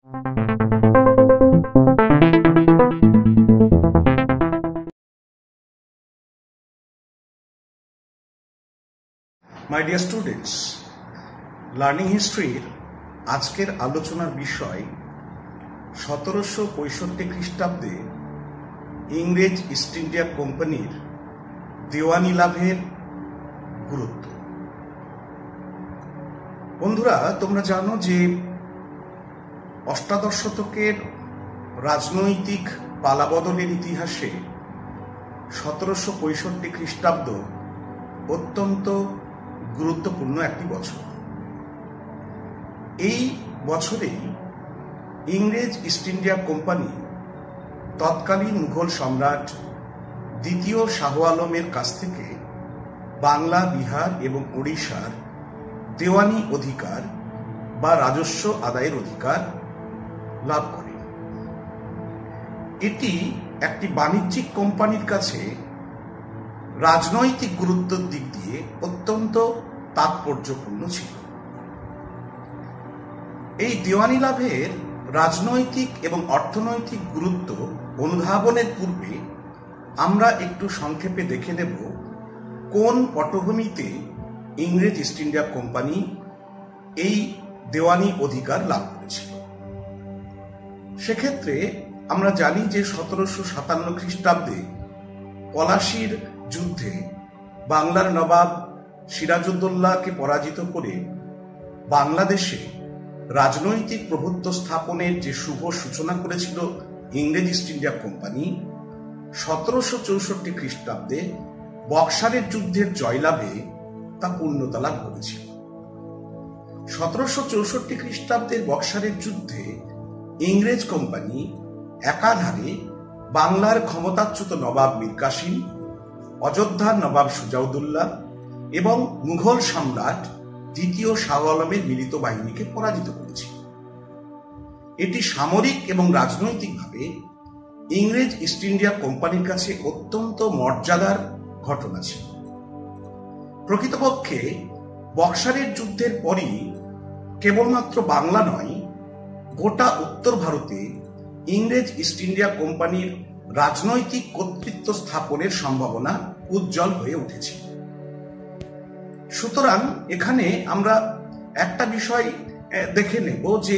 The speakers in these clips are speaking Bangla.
মাই ডিয়ার স্টুডেন্টস, লার্নিং হিস্ট্রির আজকের আলোচনার বিষয় 1765 খ্রিস্টাব্দে ইংরেজ ইস্ট ইন্ডিয়া কোম্পানির দেওয়ানি লাভের গুরুত্ব। বন্ধুরা, তোমরা জানো যে অষ্টাদশ শতকের রাজনৈতিক পালাবদলের ইতিহাসে 1765 খ্রিস্টাব্দ অত্যন্ত গুরুত্বপূর্ণ একটি বছর। এই বছরেই ইংরেজ ইস্ট ইন্ডিয়া কোম্পানি তৎকালীন মুঘল সম্রাট দ্বিতীয় শাহ আলমের কাছ থেকে বাংলা, বিহার এবং ওড়িশার দেওয়ানি অধিকার বা রাজস্ব আদায়ের অধিকার লাভ করে। এটি একটি বাণিজ্যিক কোম্পানির কাছে রাজনৈতিক গুরুত্বের দিক দিয়ে অত্যন্ত তাৎপর্যপূর্ণ ছিল। এই দেওয়ানি লাভের রাজনৈতিক এবং অর্থনৈতিক গুরুত্ব অনুধাবনের পূর্বে আমরা একটু সংক্ষেপে দেখে নেব কোন পটভূমিতে ইংরেজ ইস্ট ইন্ডিয়া কোম্পানি এই দেওয়ানি অধিকার লাভ করেছিল। সেক্ষেত্রে আমরা জানি যে 1757 খ্রিস্টাব্দে পলাশীর যুদ্ধে বাংলার নবাব সিরাজউদ্দৌলাকে পরাজিত করে বাংলাদেশে রাজনৈতিক প্রভুত্ব স্থাপনের যে শুভ সূচনা করেছিল ইংরেজ ইস্ট ইন্ডিয়া কোম্পানি, 1764 খ্রিস্টাব্দে বক্সারের যুদ্ধের জয়লাভে তা পূর্ণতা লাভ করেছিল। 1764 খ্রিস্টাব্দের বক্সারের যুদ্ধে ইংরেজ কোম্পানি একাধারে বাংলার ক্ষমতাচ্যুত নবাব মীর কাসিম, অযোধ্যার নবাব সুজাউদ্দৌলা এবং মুঘল সম্রাট দ্বিতীয় শাহ আলমের মিলিত বাহিনীকে পরাজিত করেছিল। এটি সামরিক এবং রাজনৈতিকভাবে ইংরেজ ইস্ট ইন্ডিয়া কোম্পানির কাছে অত্যন্ত মর্যাদার ঘটনা ছিল। প্রকৃতপক্ষে বক্সারের যুদ্ধের পরই কেবলমাত্র বাংলা নয়, গোটা উত্তর ভারতে ইংরেজ ইস্ট ইন্ডিয়া কোম্পানির রাজনৈতিক কর্তৃত্ব স্থাপনের সম্ভাবনা উজ্জ্বল হয়ে উঠেছিল। সুতরাং এখানে আমরা একটা বিষয় দেখে নেব যে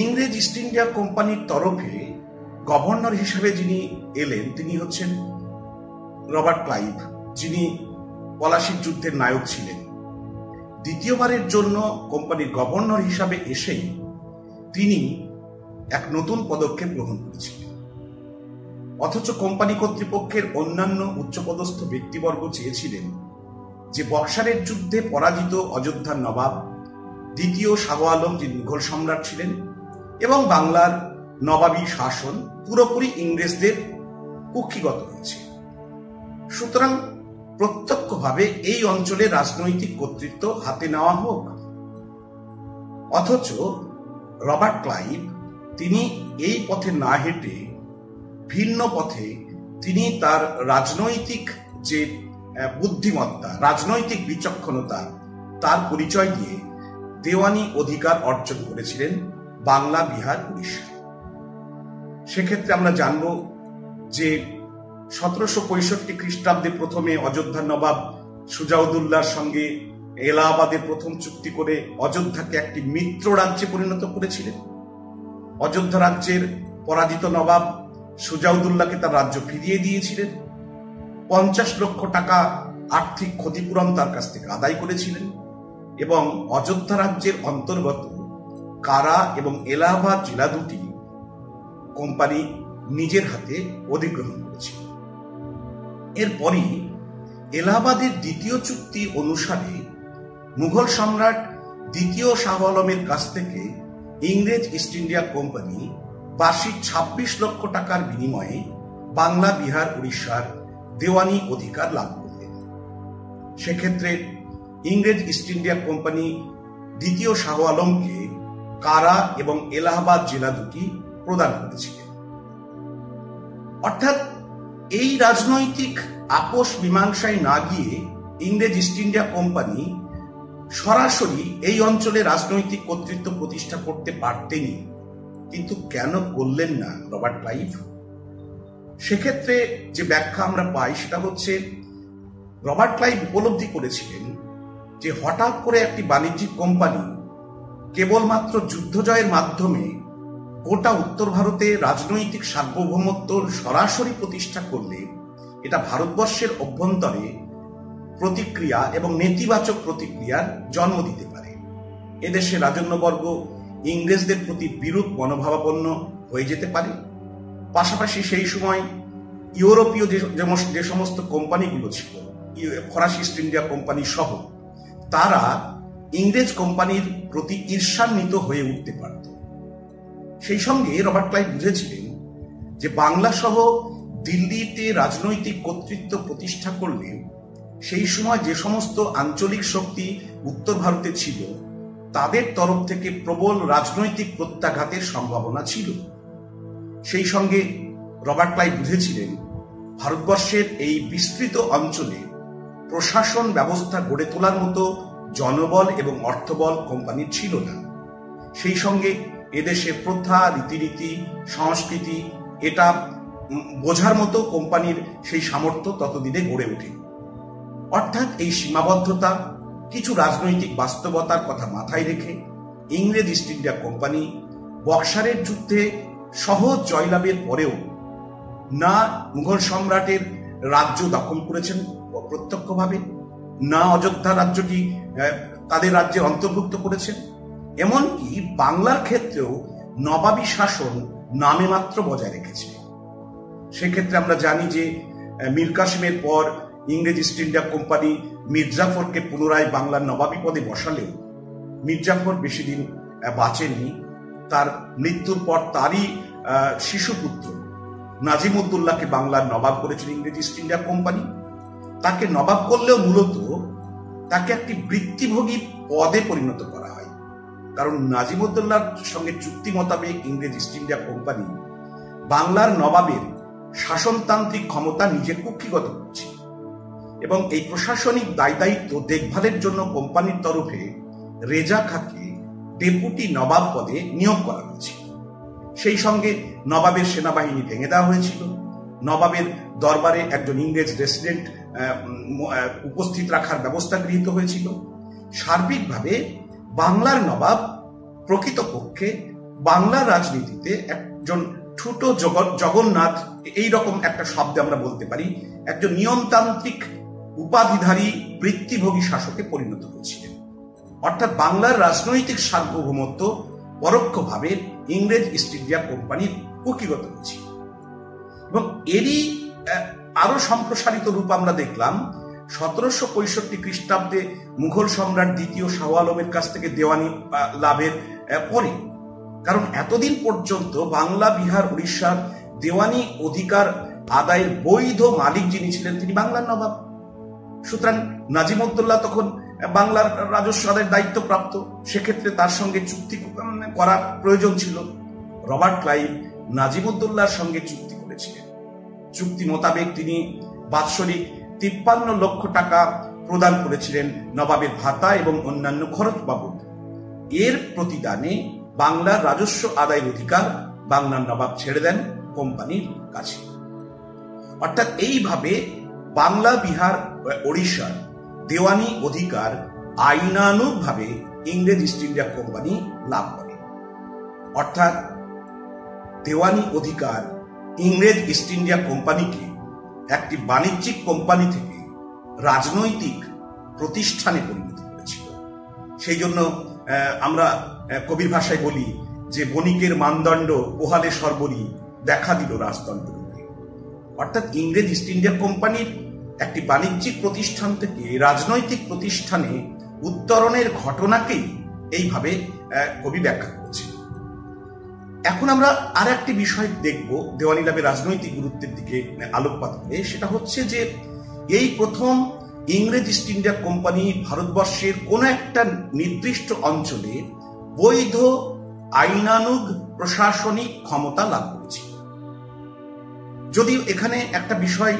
ইংরেজ ইস্ট ইন্ডিয়া কোম্পানির তরফে গভর্নর হিসেবে যিনি এলেন তিনি হচ্ছেন রবার্ট ক্লাইভ, যিনি পলাশীর যুদ্ধের নায়ক ছিলেন। দ্বিতীয়বারের জন্য কোম্পানির গভর্নর হিসাবে এসেই তিনি এক নতুন পদক্ষেপ গ্রহণ করেছিলেন। অথচ কোম্পানি কর্তৃপক্ষের অন্যান্য উচ্চপদস্থ ব্যক্তিবর্গ চেয়েছিলেন যে বক্সারের যুদ্ধে পরাজিত অযোধ্যার নবাব দ্বিতীয় শাহ আলম, যিনি মুঘল সম্রাট ছিলেন, এবং বাংলার নবাবী শাসন পুরোপুরি ইংরেজদের কুক্ষিগত হয়েছে। সুতরাং প্রত্যক্ষভাবে এই অঞ্চলে রাজনৈতিক কর্তৃত্ব হাতে নেওয়া হোক। অথচ রবার্ট ক্লাইভ তিনি এই পথে না হেঁটে ভিন্ন পথে তিনি তার রাজনৈতিক যে বুদ্ধিমত্তা, রাজনৈতিক বিচক্ষণতা, তার পরিচয় দিয়ে দেওয়ানি অধিকার অর্জন করেছিলেন বাংলা, বিহার, উড়িষ্যা। সেক্ষেত্রে আমরা জানব যে 1765 খ্রিস্টাব্দে প্রথমে অযোধ্যার নবাব সুজাউদ্দৌলার সঙ্গে এলাহাবাদের প্রথম চুক্তি করে অযোধ্যাকে একটি মিত্র রাজ্যে পরিণত করেছিলেন। অযোধ্যা রাজ্যের পরাজিত নবাব সুজাউদ্দৌলাকে তার রাজ্য ফিরিয়ে দিয়েছিলেন। 50 লক্ষ টাকা আর্থিক ক্ষতিপূরণ তার কাছ থেকে আদায় করেছিলেন এবং অযোধ্যা রাজ্যের অন্তর্গত কারা এবং এলাহাবাদ জেলা দুটি কোম্পানি নিজের হাতে অধিগ্রহণ করেছিল। এরপরই এলাহাবাদের দ্বিতীয় চুক্তি অনুসারে মুঘল সম্রাট দ্বিতীয় শাহ আলমের কাছ থেকে ইংরেজ ইস্ট ইন্ডিয়া কোম্পানি বার্ষিক 26 লক্ষ টাকার বিনিময়ে বাংলা, বিহার, উড়িষ্যার দেওয়ানি অধিকার লাভ করলেন। সেক্ষেত্রে ইংরেজ ইস্ট ইন্ডিয়া কোম্পানি দ্বিতীয় শাহ আলমকে কারা এবং এলাহাবাদ জেলা দুটি প্রদান করেছিলেন। অর্থাৎ এই রাজনৈতিক আপোষ মীমাংসায় না গিয়ে ইংরেজ ইস্ট ইন্ডিয়া কোম্পানি সরাসরি এই অঞ্চলে রাজনৈতিক কর্তৃত্ব প্রতিষ্ঠা করতে পারতেনি। কিন্তু কেন করলেন না রবার্ট ক্লাইভ? সেক্ষেত্রে যে ব্যাখ্যা আমরা পাই সেটা হচ্ছে, রবার্ট ক্লাইভ উপলব্ধি করেছিলেন যে হঠাৎ করে একটি বাণিজ্যিক কোম্পানি কেবলমাত্র যুদ্ধ জয়ের মাধ্যমে গোটা উত্তর ভারতে রাজনৈতিক সার্বভৌমত্ব সরাসরি প্রতিষ্ঠা করলে এটা ভারতবর্ষের অভ্যন্তরে প্রতিক্রিয়া এবং নেতিবাচক প্রতিক্রিয়ার জন্ম দিতে পারে। এদেশে রাজন্যবর্গ ইংরেজদের প্রতি বিরূপ মনোভাবাপন্ন হয়ে যেতে পারে। পাশাপাশি সেই সময় ইউরোপীয় যে সমস্ত কোম্পানিগুলো ছিল, ফরাসি ইস্ট ইন্ডিয়া কোম্পানি সহ, তারা ইংরেজ কোম্পানির প্রতি ঈর্ষান্বিত হয়ে উঠতে পারত। সেই সঙ্গে রবার্ট ক্লাইভ বুঝেছিলেন যে বাংলা সহ দিল্লিতে রাজনৈতিক কর্তৃত্ব প্রতিষ্ঠা করলে সেই সময় যে সমস্ত আঞ্চলিক শক্তি উত্তর ভারতে ছিল তাদের তরফ থেকে প্রবল রাজনৈতিক প্রত্যাঘাতের সম্ভাবনা ছিল। সেই সঙ্গে রবার্ট ক্লাইভ বুঝেছিলেন ভারতবর্ষের এই বিস্তৃত অঞ্চলে প্রশাসন ব্যবস্থা গড়ে তোলার মতো জনবল এবং অর্থবল কোম্পানির ছিল না। সেই সঙ্গে এদেশে প্রথা, রীতিনীতি, সংস্কৃতি এটা বোঝার মতো কোম্পানির সেই সামর্থ্য ততদিনে গড়ে ওঠেনি। অর্থাৎ এই সীমাবদ্ধতা, কিছু রাজনৈতিক বাস্তবতার কথা মাথায় রেখে ইংরেজ ইস্ট ইন্ডিয়া কোম্পানি বক্সারের যুদ্ধে সহজ জয়লাভের পরেও না মুঘল সম্রাটের রাজ্য দখল করেছেন প্রত্যক্ষভাবে, না অযোধ্যা রাজ্যটি তাদের রাজ্যে অন্তর্ভুক্ত করেছেন, এমনকি বাংলার ক্ষেত্রেও নবাবী শাসন নামে মাত্র বজায় রেখেছে। সেক্ষেত্রে আমরা জানি যে মীর কাসিমের পর ইংরেজ ইস্ট ইন্ডিয়া কোম্পানি মির্জাফরকে পুনরায় বাংলার নবাবী পদে বসালেও মির্জাফর বেশি দিন বাঁচেননি। তার মৃত্যুর পর তারই শিশুপুত্র নাজিমউদ্দৌলাকে বাংলার নবাব করেছিল ইংরেজ ইস্ট ইন্ডিয়া কোম্পানি। তাকে নবাব করলেও মূলত তাকে একটি বৃত্তিভোগী পদে পরিণত করা হয়, কারণ নাজিমউদ্দৌলার সঙ্গে চুক্তি মোতাবেক ইংরেজ ইস্ট ইন্ডিয়া কোম্পানি বাংলার নবাবের শাসনতান্ত্রিক ক্ষমতা নিজে কুক্ষিগত করছে এবং এই প্রশাসনিক দায়িত্ব দেখভালের জন্য কোম্পানির তরফে রেজা খাঁকে ডেপুটি নবাব পদে নিয়োগ করা হয়েছিল। সেই সঙ্গে নবাবের সেনাবাহিনী ভেঙে দেওয়া হয়েছিল। নবাবের দরবারে একজন ইংরেজ রেসিডেন্ট উপস্থিত রাখার ব্যবস্থা গৃহীত হয়েছিল। সার্বিকভাবে বাংলার নবাব প্রকৃতপক্ষে বাংলার রাজনীতিতে একজন ছোট জগন্নাথ, এইরকম একটা শব্দ আমরা বলতে পারি, একজন নিয়মতান্ত্রিক উপাধিধারী বৃত্তিভোগী শাসকে পরিণত হয়েছিলেন। অর্থাৎ বাংলার রাজনৈতিক সার্বভৌমত্ব পরোক্ষভাবে ইংরেজ ইস্ট ইন্ডিয়া কোম্পানির কুক্ষিগত হয়েছিল। এবং এরই আরো সম্প্রসারিত রূপ আমরা দেখলাম 1765 খ্রিস্টাব্দে মুঘল সম্রাট দ্বিতীয় শাহ আলমের কাছ থেকে দেওয়ানি লাভের পরে। কারণ এতদিন পর্যন্ত বাংলা, বিহার, উড়িষ্যার দেওয়ানি অধিকার আদায়ের বৈধ মালিক যিনি ছিলেন তিনি বাংলার নবাব। সুতরাং নাজিমউদ্দৌলা তখন বাংলার রাজস্ব আদায়ের দায়িত্ব প্রাপ্ত, সেক্ষেত্রে তার সঙ্গে চুক্তি করার প্রয়োজন ছিল। রবার্ট ক্লাইভ নাজিমউদ্দৌলার সঙ্গে চুক্তি করেছিলেন। চুক্তি মোতাবেক তিনি বাৎসরিক 53 লক্ষ টাকা প্রদান করেছিলেন নবাবের ভাতা এবং অন্যান্য খরচ বাবদ। এর প্রতিদানে বাংলার রাজস্ব আদায়ের অধিকার বাংলার নবাব ছেড়ে দেন কোম্পানির কাছে। অর্থাৎ এইভাবে বাংলা, বিহার, ওড়িশার দেওয়ানি অধিকার আইনানুগভাবে ইংরেজ ইস্ট ইন্ডিয়া কোম্পানি লাভ করে। অর্থাৎ দেওয়ানি অধিকার ইংরেজ ইস্ট ইন্ডিয়া কোম্পানিকে একটি বাণিজ্যিক কোম্পানি থেকে রাজনৈতিক প্রতিষ্ঠানে পরিণত করেছিল। সেই জন্য আমরা কবির ভাষায় বলি যে বণিকের মানদণ্ড পোহালে সর্বরি দেখা দিল রাজদণ্ড। অর্থাৎ ইংরেজ ইস্ট ইন্ডিয়া কোম্পানির একটি বাণিজ্যিক প্রতিষ্ঠান থেকে রাজনৈতিক প্রতিষ্ঠানে উত্তরণের ঘটনাকেই এইভাবে কবি ব্যাখ্যা করেছে। এখন আমরা আর একটি বিষয় দেখব দেওয়ানি লাভের রাজনৈতিক গুরুত্বের দিকে আলোকপাত করে, সেটা হচ্ছে যে এই প্রথম ইংরেজ ইস্ট ইন্ডিয়া কোম্পানি ভারতবর্ষের কোন একটা নির্দিষ্ট অঞ্চলে বৈধ আইনানুগ প্রশাসনিক ক্ষমতা লাভ করেছে। যদিও এখানে একটা বিষয়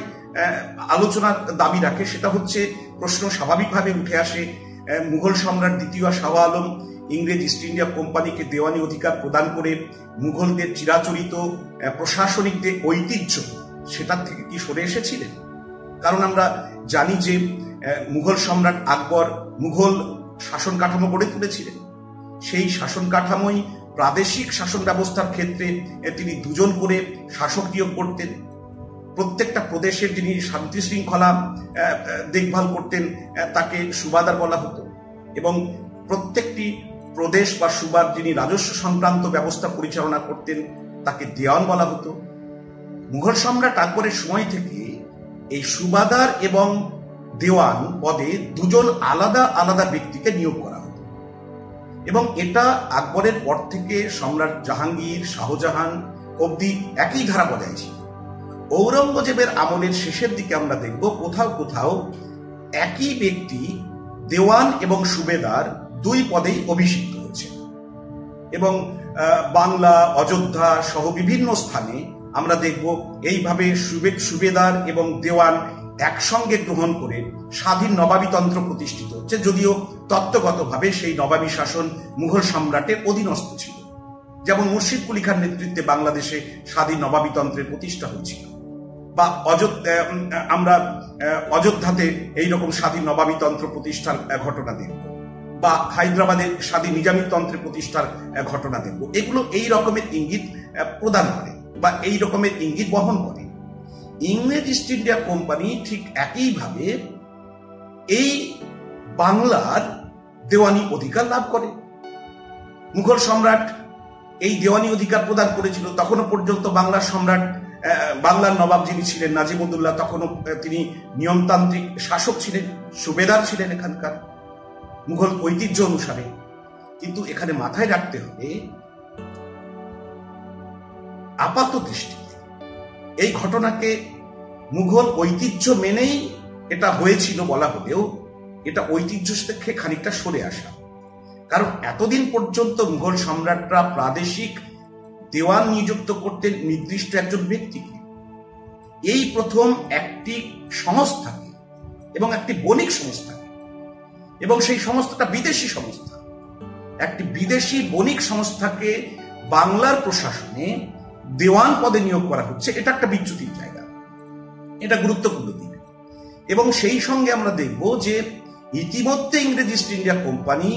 আলোচনার দাবি রাখে, সেটা হচ্ছে প্রশ্ন স্বাভাবিকভাবে উঠে আসে, মুঘল সম্রাট দ্বিতীয় শাহ আলম ইংরেজ ইস্ট ইন্ডিয়া কোম্পানিকে দেওয়ানি অধিকার প্রদান করে মুঘলদের চিরাচরিত প্রশাসনিক যে ঐতিহ্য সেটার থেকে কি সরে এসেছিলেন? কারণ আমরা জানি যে মুঘল সম্রাট আকবর মুঘল শাসন কাঠামো গড়ে তুলেছিলেন। সেই শাসন কাঠামোই প্রাদেশিক শাসন ব্যবস্থার ক্ষেত্রে তিনি দুজন করে শাসক নিয়োগ করতেন। প্রত্যেকটা প্রদেশের যিনি শান্তি শৃঙ্খলা দেখভাল করতেন তাকে সুবাদার বলা হতো, এবং প্রত্যেকটি প্রদেশ বা সুবাদ যিনি রাজস্ব সংক্রান্ত ব্যবস্থা পরিচালনা করতেন তাকে দেওয়ান বলা হতো। মুঘল সম্রাট আকবরের সময় থেকে এই সুবাদার এবং দেওয়ান পদে দুজন আলাদা আলাদা ব্যক্তিকে নিয়োগ করা হতো, এবং এটা আকবরের পর থেকে সম্রাট জাহাঙ্গীর, শাহজাহান অবধি একই ধারা বজায় ছিল। ঔরঙ্গজেবের আমলের শেষের দিকে আমরা দেখব কোথাও কোথাও একই ব্যক্তি দেওয়ান এবং সুবেদার দুই পদেই অভিষিক্ত হয়েছে, এবং বাংলা, অযোধ্যা সহ বিভিন্ন স্থানে আমরা দেখব এইভাবে সুবেদার এবং দেওয়ান একসঙ্গে গ্রহণ করে স্বাধীন নবাবীতন্ত্র প্রতিষ্ঠিত হচ্ছে, যদিও তত্ত্বগতভাবে সেই নবাবী শাসন মুঘল সম্রাটের অধীনস্থ ছিল। যেমন মুর্শিদ কুলি খান নেতৃত্বে বাংলাদেশে স্বাধীন নবাবীতন্ত্রের প্রতিষ্ঠা হয়েছিল, বা আমরা অযোধ্যাতে এইরকম স্বাধীন নবাবীতন্ত্র প্রতিষ্ঠার ঘটনা দেখব, বা হায়দ্রাবাদের স্বাধীন নিজামী তন্ত্রের প্রতিষ্ঠার ঘটনা দেখব। এগুলো এই রকমের ইঙ্গিত প্রদান করে বা এই রকমের ইঙ্গিত বহন করে। ইংরেজ ইস্ট ইন্ডিয়া কোম্পানি ঠিক একইভাবে এই বাংলার দেওয়ানি অধিকার লাভ করে। মুঘল সম্রাট এই দেওয়ানি অধিকার প্রদান করেছিল। তখনও পর্যন্ত বাংলার সম্রাট, বাংলার নবাব যিনি ছিলেন নাজিমুদ্দৌলা, তখনও তিনি নিয়মতান্ত্রিক শাসক ছিলেন, সুবেদার ছিলেন এখানকার মুঘল ঐতিহ্য অনুসারে। কিন্তু এখানে মাথায় রাখতে হবে, আপাত দৃষ্টিতে এই ঘটনাকে মুঘল ঐতিহ্য মেনেই এটা হয়েছিল বলা হলেও এটা ঐতিহ্য থেকে খানিকটা সরে আসা। কারণ এতদিন পর্যন্ত মুঘল সম্রাটরা প্রাদেশিক দেওয়ান নিযুক্ত করতেন নির্দিষ্ট একজন ব্যক্তিকে। এই প্রথম একটি সংস্থাকে, এবং একটি বণিক সংস্থাকে, এবং সেই সংস্থাটা বিদেশি সংস্থা, একটি বিদেশি বণিক সংস্থাকে বাংলার প্রশাসনে দেওয়ান পদে নিয়োগ করা হচ্ছে। এটা একটা বিচ্যুতির জায়গা, এটা গুরুত্বপূর্ণ দিক। এবং সেই সঙ্গে আমরা দেখব যে ইতিমধ্যে ইংরেজ ইস্ট ইন্ডিয়া কোম্পানি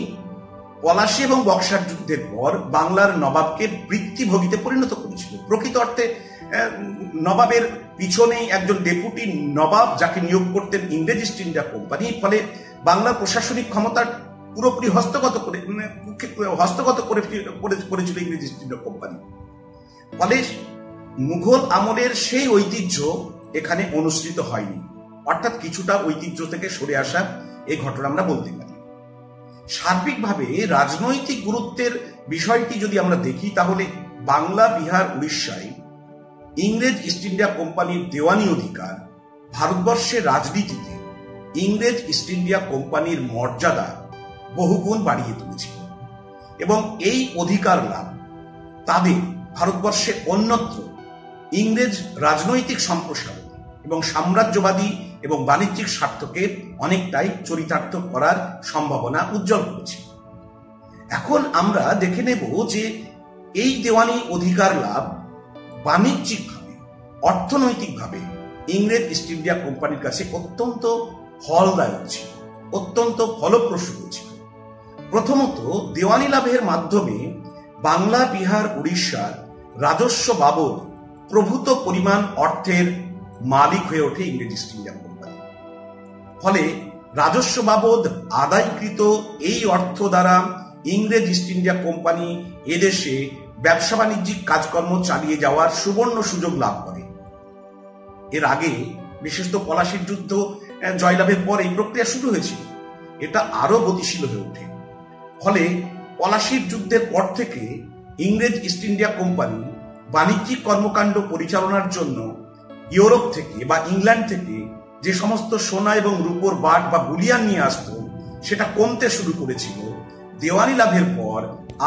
পলাশী এবং বক্সার যুদ্ধের পর বাংলার নবাবকে বৃত্তিভোগীতে পরিণত করেছিল। প্রকৃত অর্থে নবাবের পিছনেই একজন ডেপুটি নবাব যাকে নিয়োগ করতেন ইংরেজ ইস্ট ইন্ডিয়া কোম্পানি। ফলে বাংলার প্রশাসনিক ক্ষমতার পুরোপুরি হস্তগত করেছিল ইংরেজ ইস্ট ইন্ডিয়া কোম্পানি। ফলে মুঘল আমলের সেই ঐতিহ্য এখানে অনুসৃত হয়নি, অর্থাৎ কিছুটা ঐতিহ্য থেকে সরে আসা এই ঘটনা আমরা বলতে পারি। সার্বিকভাবে রাজনৈতিক গুরুত্বের বিষয়টি যদি আমরা দেখি, তাহলে বাংলা, বিহার, উড়িষ্যায় ইংরেজ ইস্ট ইন্ডিয়া কোম্পানির দেওয়ানি অধিকার ভারতবর্ষের রাজনীতিতে ইংরেজ ইস্ট ইন্ডিয়া কোম্পানির মর্যাদা বহুগুণ বাড়িয়ে তুলেছিল, এবং এই অধিকার লাভ তাদের ভারতবর্ষে অন্যত্র ইংরেজ রাজনৈতিক সম্প্রসারণ এবং সাম্রাজ্যবাদী এবং বাণিজ্যিক স্বার্থকে অনেকটাই চরিতার্থ করার সম্ভাবনা উজ্জ্বল করেছে। এখন আমরা দেখে নেব যে এই দেওয়ানি অধিকার লাভ বাণিজ্যিকভাবে, অর্থনৈতিকভাবে ইংরেজ ইস্ট ইন্ডিয়া কোম্পানির কাছে অত্যন্ত ফলদায়ক ছিল, অত্যন্ত ফলপ্রসূ হয়েছিল। প্রথমত, দেওয়ানি লাভের মাধ্যমে বাংলা, বিহার, উড়িষ্যার রাজস্ব বাবদ প্রভূত পরিমাণ অর্থের মালিক হয়ে ওঠে ইংরেজ ইস্ট ইন্ডিয়া কোম্পানি। ফলে রাজস্ব বাবদ আদায়কৃত এই অর্থ দ্বারা ইংরেজ ইস্ট ইন্ডিয়া কোম্পানি এদেশে ব্যবসা বাণিজ্যিক কাজকর্ম চালিয়ে যাওয়ার সুবর্ণ সুযোগ লাভ করে। এর আগে বিশেষত পলাশীর যুদ্ধ জয়লাভের পর এই প্রক্রিয়া শুরু হয়েছিল, এটা আরো গতিশীল হয়ে ওঠে। ফলে পলাশীর যুদ্ধের পর থেকে ইংরেজ ইস্ট ইন্ডিয়া কোম্পানি বাণিজ্যিক কর্মকাণ্ড পরিচালনার জন্য ইউরোপ থেকে বা ইংল্যান্ড থেকে যে সমস্ত সোনা এবং রূপোর বাট বা বুলিয়ান নিয়ে আসত, সেটা কমতে শুরু করেছিল। দেওয়ানি লাভের পর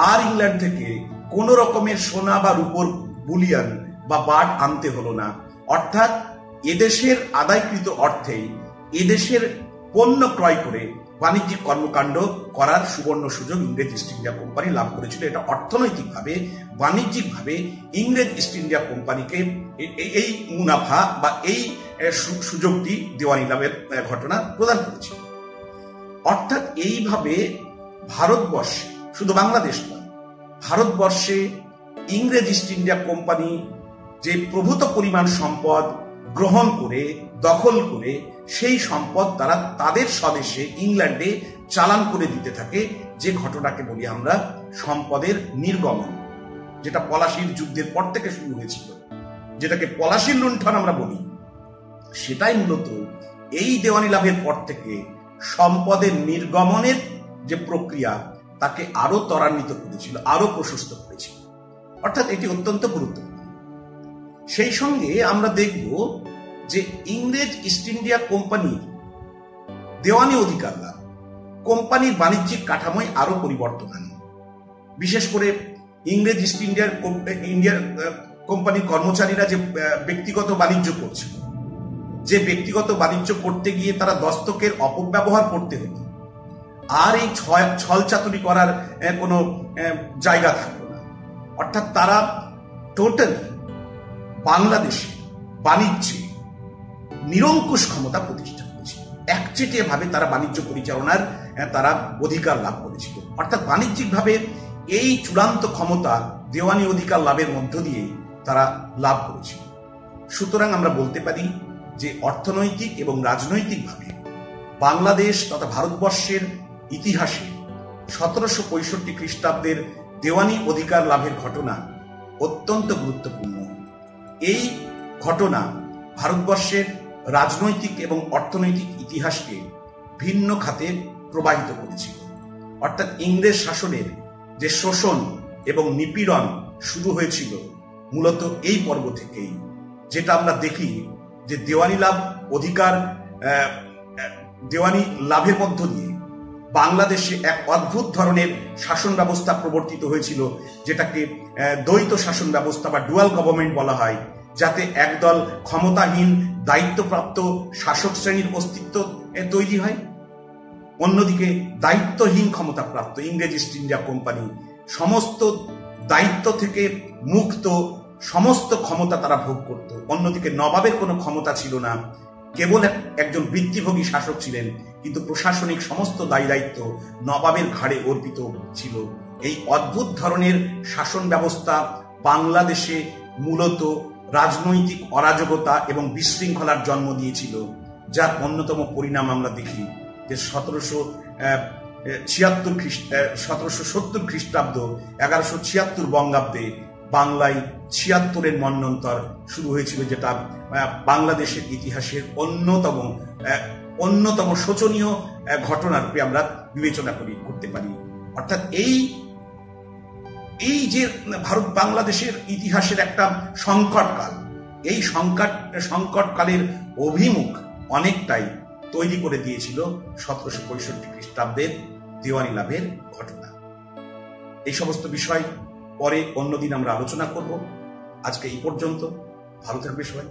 আর ইংল্যান্ড থেকে কোন রকমের সোনা বা রূপোর বুলিয়ান বা বাট আনতে হলো না, অর্থাৎ এদেশের আদায়কৃত অর্থেই এদেশের পণ্য ক্রয় করে বাণিজ্যিক কর্মকাণ্ড করার সুবর্ণ সুযোগ ইংরেজ ইস্ট ইন্ডিয়া কোম্পানি লাভ করেছিল। এটা অর্থনৈতিকভাবে, বাণিজ্যিকভাবে ইংরেজ ইস্ট ইন্ডিয়া কোম্পানিকে এই মুনাফা বা এই সুযোগটি দেওয়ানি লাভের ঘটনা প্রদান করেছিল। অর্থাৎ এইভাবে ভারতবর্ষে, শুধু বাংলাদেশ নয়, ভারতবর্ষে ইংরেজ ইস্ট ইন্ডিয়া কোম্পানি যে প্রভূত পরিমাণ সম্পদ গ্রহণ করে, দখল করে, সেই সম্পদ তারা তাদের স্বদেশে ইংল্যান্ডে চালান করে দিতে থাকে, যে ঘটনাকে বলি আমরা সম্পদের নির্গমন, যেটা পলাশির যুদ্ধের পর থেকে শুরু হয়েছিল, যেটাকে পলাশির লুণ্ঠন আমরা বলি। সেটাই মূলত এই দেওয়ানি লাভের পর থেকে সম্পদের নির্গমনের যে প্রক্রিয়া তাকে আরো ত্বরান্বিত করেছিল, আরো প্রশস্ত করেছিল। অর্থাৎ এটি অত্যন্ত গুরুত্বপূর্ণ। সেই সঙ্গে আমরা দেখব যে ইংরেজ ইস্ট ইন্ডিয়া কোম্পানির দেওয়ানি অধিকার লাভ কোম্পানির বাণিজ্যিক কাঠামোয় আরো পরিবর্তন আনে। বিশেষ করে ইংরেজ ইস্ট ইন্ডিয়ার কোম্পানির কর্মচারীরা যে ব্যক্তিগত বাণিজ্য করছিল, যে ব্যক্তিগত বাণিজ্য করতে গিয়ে তারা দস্তকের অপব্যবহার করতে হতো, আর এই ছল চাতুরি করার কোনো জায়গা থাকলো না। অর্থাৎ তারা টোটালি বাংলাদেশে বাণিজ্যে নিরঙ্কুশ ক্ষমতা প্রতিষ্ঠা করেছিল। একচেটিয়া ভাবে তারা বাণিজ্য পরিচালনার তারা অধিকার লাভ করেছিল। অর্থাৎ বাণিজ্যিকভাবে এই চূড়ান্ত ক্ষমতা দেওয়ানি অধিকার লাভের মধ্য দিয়ে তারা লাভ করেছিল। সুতরাং আমরা বলতে পারি যে অর্থনৈতিক এবং রাজনৈতিকভাবে বাংলাদেশ তথা ভারতবর্ষের ইতিহাসে 1765 খ্রিস্টাব্দের দেওয়ানি অধিকার লাভের ঘটনা অত্যন্ত গুরুত্বপূর্ণ। এই ঘটনা ভারতবর্ষের রাজনৈতিক এবং অর্থনৈতিক ইতিহাসকে ভিন্ন খাতে প্রবাহিত করেছিল। অর্থাৎ ইংরেজ শাসনের যে শোষণ এবং নিপীড়ন শুরু হয়েছিল মূলত এই পর্ব থেকেই, যেটা আমরা দেখি যে দেওয়ানি লাভ অধিকার, দেওয়ানি লাভের মধ্য দিয়ে বাংলাদেশে এক অদ্ভুত ধরনের শাসন ব্যবস্থা প্রবর্তিত হয়েছিল, যেটাকে দ্বৈত শাসন ব্যবস্থা বা ডুয়াল গভর্নমেন্ট বলা হয়, যাতে একদল ক্ষমতাহীন দায়িত্বপ্রাপ্ত শাসক শ্রেণীর অস্তিত্ব তৈরি হয়, অন্যদিকে দায়িত্বহীন ক্ষমতাপ্রাপ্ত ইংরেজ ইস্ট ইন্ডিয়া কোম্পানি সমস্ত দায়িত্ব থেকে মুক্ত, সমস্ত ক্ষমতা তারা ভোগ করত। অন্যদিকে নবাবের কোনো ক্ষমতা ছিল না, কেবল একজন বৃত্তিভোগী শাসক ছিলেন, কিন্তু প্রশাসনিক সমস্ত দায়ী দায়িত্ব নবাবের ঘাড়ে অর্পিত ছিল। এই অদ্ভুত ধরনের শাসন ব্যবস্থা বাংলাদেশে মূলত রাজনৈতিক অরাজকতা এবং বিশৃঙ্খলার জন্ম দিয়েছিল, যার অন্যতম পরিণাম আমরা দেখি যে 1770 খ্রিস্টাব্দ 1176 বঙ্গাব্দে বাংলায় 76-এর মন্বন্তর শুরু হয়েছিল, যেটা বাংলাদেশের ইতিহাসের অন্যতম শোচনীয় ঘটনা রূপে আমরা বিবেচনা করতে পারি। অর্থাৎ এই যে ভারত বাংলাদেশের ইতিহাসের একটা সংকটকাল, এই সংকটকালের অভিমুখ অনেকটাই তৈরি করে দিয়েছিল 1765 খ্রিস্টাব্দের দেওয়ানি লাভের ঘটনা। এই সমস্ত বিষয় পরে অন্যদিন আমরা আলোচনা করব। আজকে এই পর্যন্ত। ভালো থাকবে সবাই।